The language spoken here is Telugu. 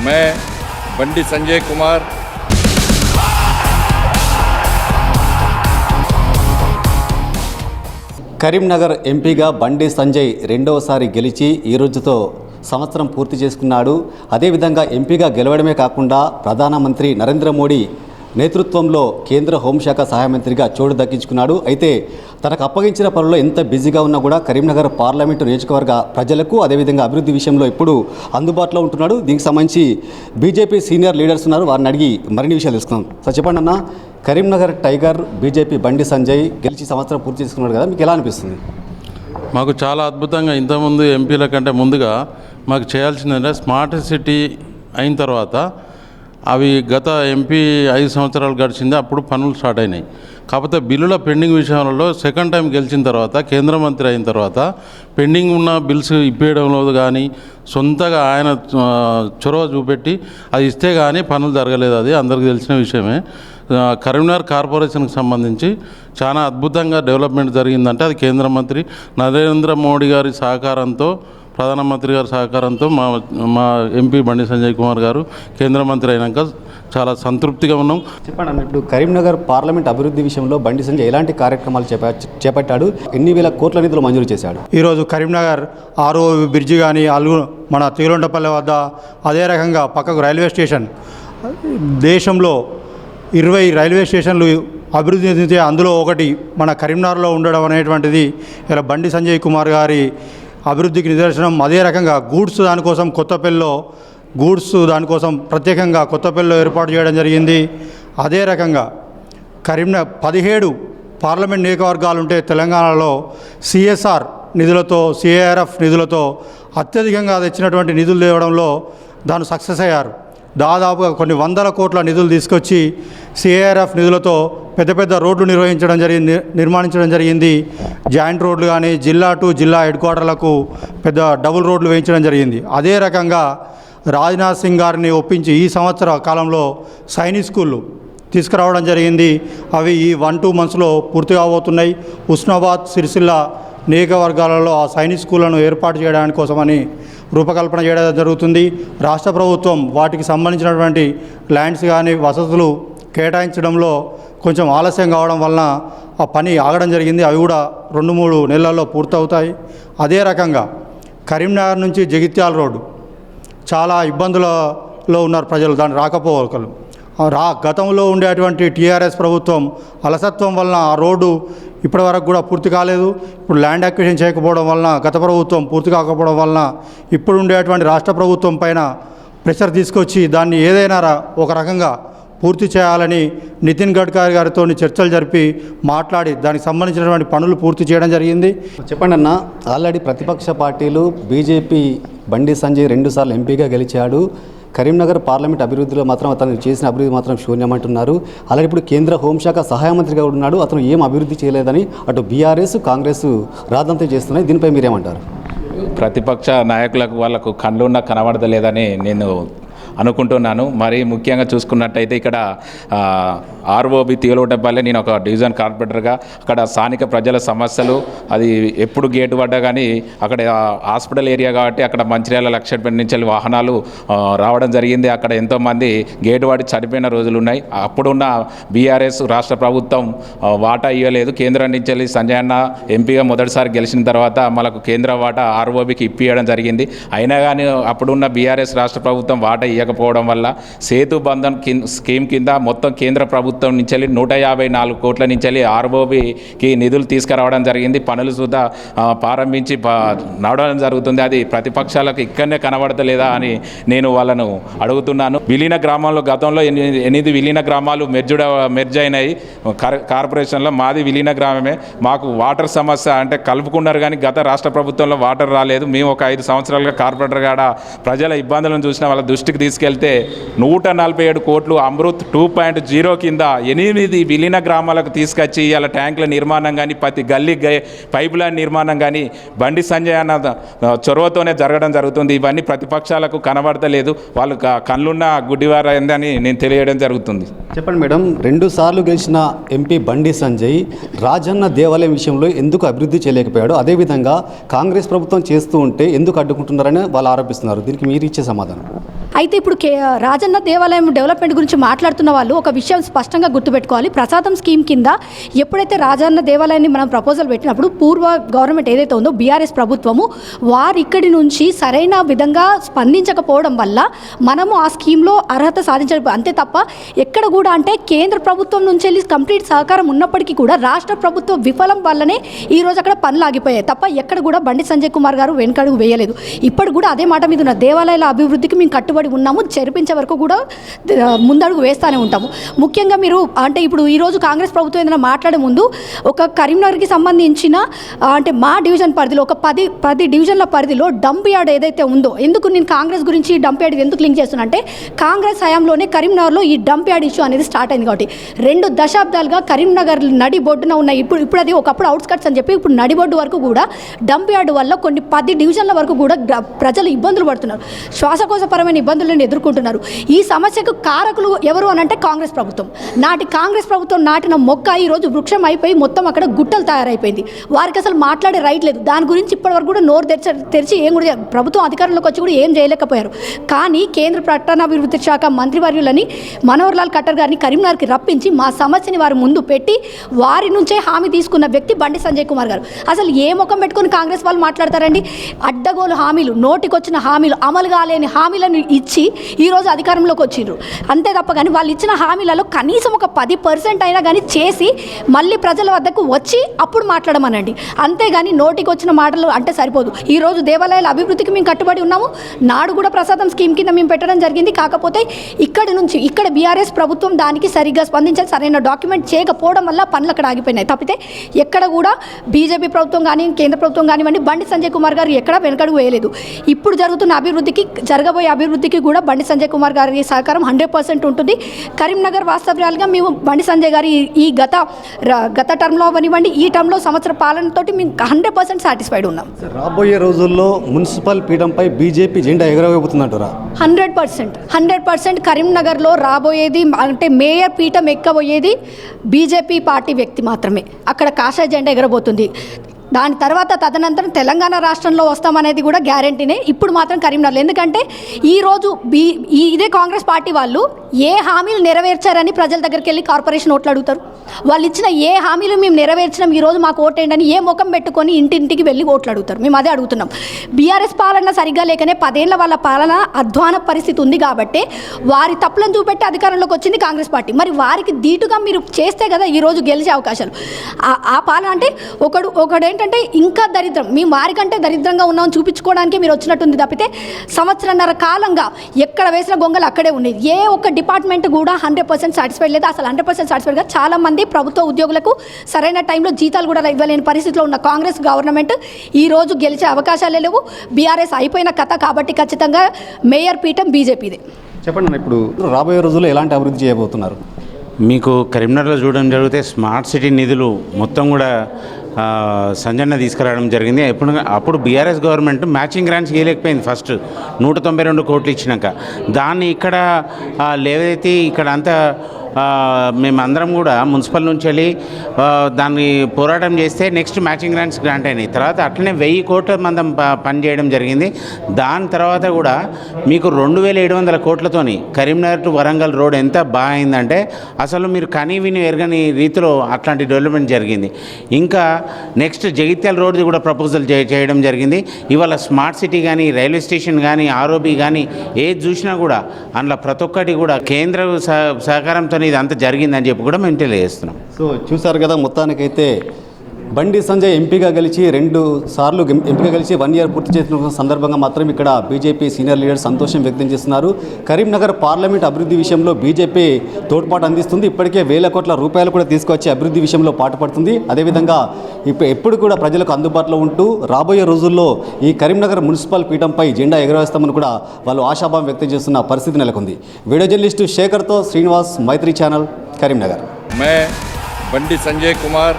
मैं बंडी संजय कुमार కరీంనగర్ ఎంపీగా బండి సంజయ్ రెండవసారి గెలిచి ఈ రోజుతో సంవత్సరం పూర్తి చేసుకున్నాడు. అదేవిధంగా ఎంపీగా గెలవడమే కాకుండా ప్రధానమంత్రి నరేంద్ర మోడీ నేతృత్వంలో కేంద్ర హోంశాఖ సహాయ మంత్రిగా చోటు దక్కించుకున్నాడు. అయితే తనకు అప్పగించిన పనుల్లో ఎంత బిజీగా ఉన్నా కూడా కరీంనగర్ పార్లమెంటు నియోజకవర్గ ప్రజలకు అదేవిధంగా అభివృద్ధి విషయంలో ఇప్పుడు అందుబాటులో ఉంటున్నాడు. దీనికి సంబంధించి బీజేపీ సీనియర్ లీడర్స్ ఉన్నారు, వారిని అడిగి మరిన్ని విషయాలు తెలుసుకుందాం. సార్ చెప్పండి అన్న, కరీంనగర్ టైగర్ బీజేపీ బండి సంజయ్ గెలిచి సంవత్సరం పూర్తి చేసుకున్నాడు కదా, మీకు ఎలా అనిపిస్తుంది? మాకు చాలా అద్భుతంగా ఇంతకుముందు ఎంపీల కంటే ముందుగా మాకు చేయాల్సిందంటే స్మార్ట్ సిటీ అయిన తర్వాత అవి గత ఎంపీ 5 సంవత్సరాలు గడిచింది, అప్పుడు పనులు స్టార్ట్ అయినాయి. కాకపోతే బిల్లుల పెండింగ్ విషయంలో సెకండ్ టైం గెలిచిన తర్వాత కేంద్ర మంత్రి అయిన తర్వాత పెండింగ్ ఉన్న బిల్స్ ఇప్పేయడంలో కానీ సొంతగా ఆయన చొరవ చూపెట్టి అది ఇస్తే కానీ పనులు జరగలేదు. అది అందరికీ తెలిసిన విషయమే. కరీంనగర్ కార్పొరేషన్కి సంబంధించి చాలా అద్భుతంగా డెవలప్మెంట్ జరిగిందంటే అది కేంద్ర మంత్రి నరేంద్ర మోడీ గారి సహకారంతో, ప్రధానమంత్రి గారి సహకారంతో మా ఎంపీ బండి సంజయ్ కుమార్ గారు కేంద్ర మంత్రి అయినాక చాలా సంతృప్తిగా ఉన్నాం. చెప్పండి అన్న, ఇప్పుడు కరీంనగర్ పార్లమెంట్ అభివృద్ధి విషయంలో బండి సంజయ్ ఎలాంటి కార్యక్రమాలు చేపట్టాడు, ఎన్ని వేల కోట్ల నిధులు మంజూరు చేశాడు? ఈరోజు కరీంనగర్ ఆరో బ్రిడ్జి కానీ మన తిగులొండపల్లె వద్ద, అదే రకంగా పక్కకు రైల్వే స్టేషన్, దేశంలో 20 రైల్వే స్టేషన్లు అభివృద్ధి చెందితే అందులో ఒకటి మన కరీంనగర్లో ఉండడం అనేటువంటిది ఇలా బండి సంజయ్ కుమార్ గారి అభివృద్ధికి నిదర్శనం. అదే రకంగా గూడ్స్ దానికోసం కొత్తపల్లిలో దానికోసం ప్రత్యేకంగా కొత్తపల్లిలో ఏర్పాటు చేయడం జరిగింది. అదే రకంగా 17 పార్లమెంట్ నియోజకవర్గాలు ఉంటే తెలంగాణలో సిఎస్ఆర్ నిధులతో, సిఏఆర్ఎఫ్ నిధులతో అత్యధికంగా తెచ్చినటువంటి నిధులు తేవడంలో దాన్ని సక్సెస్ అయ్యారు. దాదాపుగా కొన్ని వందల కోట్ల నిధులు తీసుకొచ్చి సిఏఆర్ఎఫ్ నిధులతో పెద్ద పెద్ద రోడ్లు నిర్మాణించడం జరిగింది. జాయింట్ రోడ్లు కానీ జిల్లా టు జిల్లా హెడ్ క్వార్టర్లకు పెద్ద డబుల్ రోడ్లు వేయించడం జరిగింది. అదే రకంగా రాజ్నాథ్ సింగ్ గారిని ఒప్పించి ఈ సంవత్సర కాలంలో సైనిక్ స్కూళ్ళు తీసుకురావడం జరిగింది. అవి ఈ 1-2 మంత్స్లో పూర్తిగా అవబోతున్నాయి. ఉస్నాబాద్, సిరిసిల్ల నియోజకవర్గాలలో ఆ సైనిక్ స్కూళ్లను ఏర్పాటు చేయడానికి కోసమని రూపకల్పన చేయడం జరుగుతుంది. రాష్ట్ర ప్రభుత్వం వాటికి సంబంధించినటువంటి ల్యాండ్స్ కానీ వసతులు కేటాయించడంలో కొంచెం ఆలస్యం కావడం వలన ఆ పని ఆగడం జరిగింది. అవి కూడా 2-3 నెలల్లో పూర్తవుతాయి. అదే రకంగా కరీంనగర్ నుంచి జగిత్యాల రోడ్డు చాలా ఇబ్బందులలో ఉన్నారు ప్రజలు, దాన్ని రాకపోకలు. గతంలో ఉండేటువంటి టీఆర్ఎస్ ప్రభుత్వం అలసత్వం వలన ఆ రోడ్డు ఇప్పటివరకు కూడా పూర్తి కాలేదు. ఇప్పుడు ల్యాండ్ అక్విజిషన్ చేయకపోవడం వలన, గత ప్రభుత్వం పూర్తి కాకపోవడం వలన ఇప్పుడు ఉండేటువంటి రాష్ట్ర ప్రభుత్వం పైన ప్రెషర్ తీసుకొచ్చి దాన్ని ఏదైనా ఒక రకంగా పూర్తి చేయాలని నితిన్ గడ్కరీ గారితో చర్చలు జరిపి మాట్లాడి దానికి సంబంధించినటువంటి పనులు పూర్తి చేయడం జరిగింది. చెప్పండి అన్న, ఆల్రెడీ ప్రతిపక్ష పార్టీలు బీజేపీ బండి సంజయ్ 2 సార్లు ఎంపీగా గెలిచాడు, కరీంనగర్ పార్లమెంట్ అభివృద్ధిలో మాత్రం అతను చేసిన అభివృద్ధి మాత్రం శూన్యమంటున్నారు. అలాగే ఇప్పుడు కేంద్ర హోంశాఖ సహాయ మంత్రిగా ఉన్నాడు, అతను ఏం అభివృద్ధి చేయలేదని అటు బీఆర్ఎస్, కాంగ్రెస్ రాద్ధాంతం చేస్తున్నాయి. దీనిపై మీరేమంటారు? ప్రతిపక్ష నాయకులకు వాళ్ళకు కళ్ళున్న కనబడతలేదని నేను అనుకుంటున్నాను. మరి ముఖ్యంగా చూసుకున్నట్టయితే ఇక్కడ ఆర్ఓబి తిగులొండపల్లె, నేను ఒక డివిజన్ కార్పొరేటర్గా అక్కడ స్థానిక ప్రజల సమస్యలు, అది ఎప్పుడు గేటు పడ్డా కానీ అక్కడ హాస్పిటల్ ఏరియా కాబట్టి అక్కడ మంచిర్యాల లక్షపేట నుంచి వాహనాలు రావడం జరిగింది. అక్కడ ఎంతోమంది గేటు పడి చనిపోయిన రోజులు ఉన్నాయి. అప్పుడున్న బీఆర్ఎస్ రాష్ట్ర ప్రభుత్వం వాటా ఇవ్వలేదు. కేంద్రం నుంచి వెళ్ళి సంజయ్ అన్న ఎంపీగా మొదటిసారి గెలిచిన తర్వాత మనకు కేంద్ర వాటా ఆర్ఓబికి ఇప్పియడం జరిగింది. అయినా కానీ అప్పుడున్న బీఆర్ఎస్ రాష్ట్ర ప్రభుత్వం వాటా ఇవ్వకపోవడం వల్ల సేతు బంధన్ స్కీమ్ కింద మొత్తం కేంద్ర ప్రభుత్వం నుంచి 154 కోట్ల నుంచి ఆర్ఓబికి నిధులు తీసుకురావడం జరిగింది. పనులు సుధా ప్రారంభించి నడవడం జరుగుతుంది. అది ప్రతిపక్షాలకు ఇక్కడనే కనబడతలేదా అని నేను వాళ్ళను అడుగుతున్నాను. విలీన గ్రామాల్లో గతంలో 8 విలీన గ్రామాలు మెర్జ్ అయినాయి కార్పొరేషన్లో. మాది విలీన గ్రామమే. మాకు వాటర్ సమస్య అంటే కలుపుకున్నారు కానీ గత రాష్ట్ర ప్రభుత్వంలో వాటర్ రాలేదు. మేము ఒక 5 సంవత్సరాలుగా కార్పొరేటర్ కాడ ప్రజల ఇబ్బందులను చూసిన వాళ్ళ దృష్టికి తీసుకెళ్తే 147 కోట్లు అమృత్ 2.0 కింద 8 విలీన గ్రామాలకు తీసుకొచ్చి ఇవాళ ట్యాంకుల నిర్మాణం కానీ, ప్రతి గల్లీ పైప్ లైన్ నిర్మాణం కానీ బండి సంజయ్ అన్న చొరవతోనే జరగడం జరుగుతుంది. ఇవన్నీ ప్రతిపక్షాలకు కనబడతలేదు. వాళ్ళు కళ్ళున్న గుడ్డివారైందని నేను తెలియడం జరుగుతుంది. చెప్పండి మేడం, 2 సార్లు గెలిచిన ఎంపీ బండి సంజయ్ రాజన్న దేవాలయం విషయంలో ఎందుకు అభివృద్ధి చేయలేకపోయాడు, అదేవిధంగా కాంగ్రెస్ ప్రభుత్వం చేస్తూ ఉంటే ఎందుకు అడ్డుకుంటున్నారని వాళ్ళు ఆరోపిస్తున్నారు. దీనికి మీరు ఇచ్చే సమాధానం? అయితే ఇప్పుడు రాజన్న దేవాలయం డెవలప్మెంట్ గురించి మాట్లాడుతున్న వాళ్ళు ఒక విషయం స్పష్టంగా గుర్తుపెట్టుకోవాలి. ప్రసాదం స్కీమ్ కింద ఎప్పుడైతే రాజన్న దేవాలయాన్ని మనం ప్రపోజల్ పెట్టినప్పుడు పూర్వ గవర్నమెంట్ ఏదైతే ఉందో బీఆర్ఎస్ ప్రభుత్వము వారు ఇక్కడి నుంచి సరైన విధంగా స్పందించకపోవడం వల్ల మనము ఆ స్కీమ్లో అర్హత సాధించడం. అంతే తప్ప ఎక్కడ కూడా అంటే కేంద్ర ప్రభుత్వం నుంచి వెళ్ళి కంప్లీట్ సహకారం ఉన్నప్పటికీ కూడా రాష్ట్ర ప్రభుత్వం విఫలం వల్లనే ఈరోజు అక్కడ పనులు ఆగిపోయాయి తప్ప ఎక్కడ కూడా బండి సంజయ్ కుమార్ గారు వెనుకడుగు వేయలేదు. ఇప్పుడు కూడా అదే మాట మీద ఉన్న దేవాలయాల అభివృద్ధికి మేము కట్టుబడి ఉన్నాము, చెరిపించే వరకు కూడా ముందడుగు వేస్తూనే ఉంటాము. ముఖ్యంగా మీరు అంటే ఇప్పుడు ఈరోజు కాంగ్రెస్ ప్రభుత్వం ఏదైనా మాట్లాడే ముందు ఒక కరీంనగర్కి సంబంధించిన అంటే మా డివిజన్ పరిధిలో ఒక 10 డివిజన్ల పరిధిలో డంప్ యార్డ్ ఏదైతే ఉందో, ఎందుకు నేను కాంగ్రెస్ గురించి డంప్ యార్డ్ ఎందుకు లింక్ చేస్తున్నా అంటే కాంగ్రెస్ హయాంలోనే కరీంనగర్లో ఈ డంప్ యార్డ్ ఇష్యూ అనేది స్టార్ట్ అయింది. కాబట్టి 2 దశాబ్దాలుగా కరీంనగర్ నడి బొడ్డున ఉన్న ఇప్పుడు అది ఒకప్పుడు అవుట్స్కట్స్ అని చెప్పి ఇప్పుడు నడిబొడ్డు వరకు కూడా డంప్ యార్డ్ వల్ల కొన్ని 10 డివిజన్ల వరకు కూడా ప్రజలు ఇబ్బందులు పడుతున్నారు, శ్వాసకోశపరమైన ఇబ్బందులను ఎదుర్కొంటున్నారు. ఈ సమస్యకు కారకులు ఎవరు అని అంటే కాంగ్రెస్ ప్రభుత్వం. కాంగ్రెస్ ప్రభుత్వం నాటిన మొక్క ఈరోజు వృక్షం అయిపోయి మొత్తం అక్కడ గుట్టలు తయారైపోయింది. వారికి అసలు మాట్లాడే రైట్ లేదు. దాని గురించి ఇప్పటివరకు కూడా నోరు తెరిచి ఏం కూడా ప్రభుత్వం అధికారంలోకి వచ్చి కూడా ఏం చేయలేకపోయారు. కానీ కేంద్ర పట్టణాభివృద్ధి శాఖ మంత్రివర్యులని మనోహర్ లాల్ ఖట్టర్ గారిని కరీంనగర్కి రప్పించి మా సమస్యని వారి ముందు పెట్టి వారి నుంచే హామీ తీసుకున్న వ్యక్తి బండి సంజయ్ కుమార్ గారు. అసలు ఏ ముఖం పెట్టుకుని కాంగ్రెస్ వాళ్ళు మాట్లాడతారండి? అడ్డగోలు హామీలు, నోటికొచ్చిన హామీలు, అమలు కాలేని హామీలను ఇచ్చి ఈరోజు అధికారంలోకి వచ్చిండ్రు. అంతే తప్ప కానీ వాళ్ళు ఇచ్చిన హామీలలో కనీసం ఒక 10% అయినా కానీ చేసి మళ్ళీ ప్రజల వద్దకు వచ్చి అప్పుడు మాట్లాడమనండి. అంతేగాని నోటికి వచ్చిన మాటలు అంటే సరిపోదు. ఈరోజు దేవాలయాల అభివృద్ధికి మేము కట్టుబడి ఉన్నాము. నాడు కూడా ప్రసాదం స్కీమ్ కింద మేము పెట్టడం జరిగింది. కాకపోతే ఇక్కడ బీఆర్ఎస్ ప్రభుత్వం దానికి సరిగ్గా స్పందించాలి, సరైన డాక్యుమెంట్ చేయకపోవడం వల్ల పనులు అక్కడ ఆగిపోయినాయి తప్పితే ఎక్కడ కూడా బీజేపీ ప్రభుత్వం కానీ కేంద్ర ప్రభుత్వం కానివ్వండి బండి సంజయ్ కుమార్ గారు ఎక్కడ వెనకడుగు వేయలేదు. ఇప్పుడు జరగబోయే అభివృద్ధికి కూడా బండి సంజయ్ కుమార్ గారి సహకారం 100% ఉంటుంది. కరీంనగర్ వాస్తవ్యాలుగా మేము బండి సంజయ్ గారి ఈ గత టర్మ్లో అవనివ్వండి ఈ టర్మ్లో సంవత్సర పాలనతోటి మేము 100% సాటిస్ఫైడ్ ఉన్నాం. రాబోయే రోజుల్లో మున్సిపల్ పీఠంపై బీజేపీ జెండా ఎగరవేయబోతుందంటారా? 100% కరీంనగర్లో రాబోయేది అంటే మేయర్ పీఠం ఎక్కబోయేది బీజేపీ పార్టీ వ్యక్తి మాత్రమే. అక్కడ కాషాయ జెండా ఎగరబోతుంది. దాని తర్వాత తదనంతరం తెలంగాణ రాష్ట్రంలో వస్తామనేది కూడా గ్యారంటీనే. ఇప్పుడు మాత్రం కరీంనగర్లో ఎందుకంటే ఈరోజు ఇదే కాంగ్రెస్ పార్టీ వాళ్ళు ఏ హామీలు నెరవేర్చారని ప్రజల దగ్గరికి వెళ్ళి కార్పొరేషన్ ఓట్లు అడుగుతారు? వాళ్ళు ఇచ్చిన ఏ హామీలు మేము నెరవేర్చినాం ఈరోజు మాకు ఓటేయండి అని ఏ ముఖం పెట్టుకొని ఇంటింటికి వెళ్ళి ఓట్లు అడుగుతారు? మేము అదే అడుగుతున్నాం. బీఆర్ఎస్ పాలన సరిగ్గా లేకనే 10 ఏళ్ల వాళ్ళ పాలన అధ్వాన పరిస్థితి ఉంది కాబట్టి వారి తప్పులను చూపెట్టి అధికారంలోకి వచ్చింది కాంగ్రెస్ పార్టీ. మరి వారికి దీటుగా మీరు చేస్తే కదా ఈరోజు గెలిచే అవకాశాలు. ఆ పాలన అంటే ఒకడు ఏంటంటే ఇంకా దరిద్రం, మేము వారికంటే దరిద్రంగా ఉన్నామని చూపించుకోవడానికి మీరు వచ్చినట్టుంది తప్పితే సంవత్సరన్నర కాలంగా ఎక్కడ వేసిన గొంగలు అక్కడే ఉండేది. ఏ ఒక్క డిపార్ట్మెంట్ కూడా 100% సాటిస్ఫైడ్ లేదు. అసలు 100% సాటిస్ఫైడ్గా చాలామంది ప్రభుత్వ ఉద్యోగులకు సరైన టైంలో జీతాలు కూడా ఇవ్వలేని పరిస్థితిలో ఉన్న కాంగ్రెస్ గవర్నమెంట్ ఈరోజు గెలిచే అవకాశాలే లేవు. బీఆర్ఎస్ అయిపోయిన కథ కాబట్టి ఖచ్చితంగా మేయర్ పీఠం బీజేపీదే. చెప్పండి, ఇప్పుడు రాబోయే రోజుల్లో ఎలాంటి అభివృద్ధి చేయబోతున్నారు? మీకు కరీంనగర్లో చూడడం జరిగితే స్మార్ట్ సిటీ నిధులు మొత్తం కూడా సంజన్న తీసుకురావడం జరిగింది. అప్పుడు బీఆర్ఎస్ గవర్నమెంట్ మ్యాచింగ్ గ్రాంట్స్ ఇవ్వలేకపోయింది. ఫస్ట్ 192 కోట్లు ఇచ్చినాక దాన్ని ఇక్కడ లేవైతే ఇక్కడ అంతా మేమందరం కూడా మున్సిపల్ నుంచి వెళ్ళి దాన్ని పోరాటం చేస్తే నెక్స్ట్ మ్యాచింగ్ గ్రాంట్స్ గ్రాంట్ అయినాయి. తర్వాత అట్లనే 1000 కోట్ల మందం పని చేయడం జరిగింది. దాని తర్వాత కూడా మీకు 2700 కోట్లతోని కరీంనగర్ టు వరంగల్ రోడ్ ఎంత బాగా అయిందంటే అసలు మీరు కనీ విని ఎరగని రీతిలో అట్లాంటి డెవలప్మెంట్ జరిగింది. ఇంకా నెక్స్ట్ జగిత్యాల రోడ్ది కూడా ప్రపోజల్ చేయడం జరిగింది. ఇవాళ స్మార్ట్ సిటీ కానీ రైల్వే స్టేషన్ కానీ ఆర్ఓబి కానీ ఏది చూసినా కూడా అందులో ప్రతి ఒక్కటి కూడా కేంద్ర సహకారంతో ఇది అంతా జరిగిందని చెప్పి కూడా మేము తెలియజేస్తున్నాం. సో చూసారు కదా, మొత్తానికైతే బండి సంజయ్ ఎంపీగా గెలిచి 2 సార్లు ఎంపీగా గెలిచి 1 ఇయర్ పూర్తి చేసిన సందర్భంగా మాత్రం ఇక్కడ బీజేపీ సీనియర్ లీడర్ సంతోషం వ్యక్తం చేస్తున్నారు. కరీంనగర్ పార్లమెంట్ అభివృద్ధి విషయంలో బీజేపీ తోడ్పాటు అందిస్తుంది. ఇప్పటికే 1000 కోట్ల రూపాయలు కూడా తీసుకొచ్చి అభివృద్ధి విషయంలో పాటుపడుతుంది. అదేవిధంగా ఎప్పుడు కూడా ప్రజలకు అందుబాటులో ఉంటూ రాబోయే రోజుల్లో ఈ కరీంనగర్ మున్సిపల్ పీఠంపై జెండా ఎగరవేస్తామని కూడా వాళ్ళు ఆశాభావం వ్యక్తం చేస్తున్న పరిస్థితి నెలకొంది. వీడియో జర్నలిస్టు శేఖర్తో శ్రీనివాస్, మైత్రి ఛానల్, కరీంనగర్. मैं बंडी संजय कुमार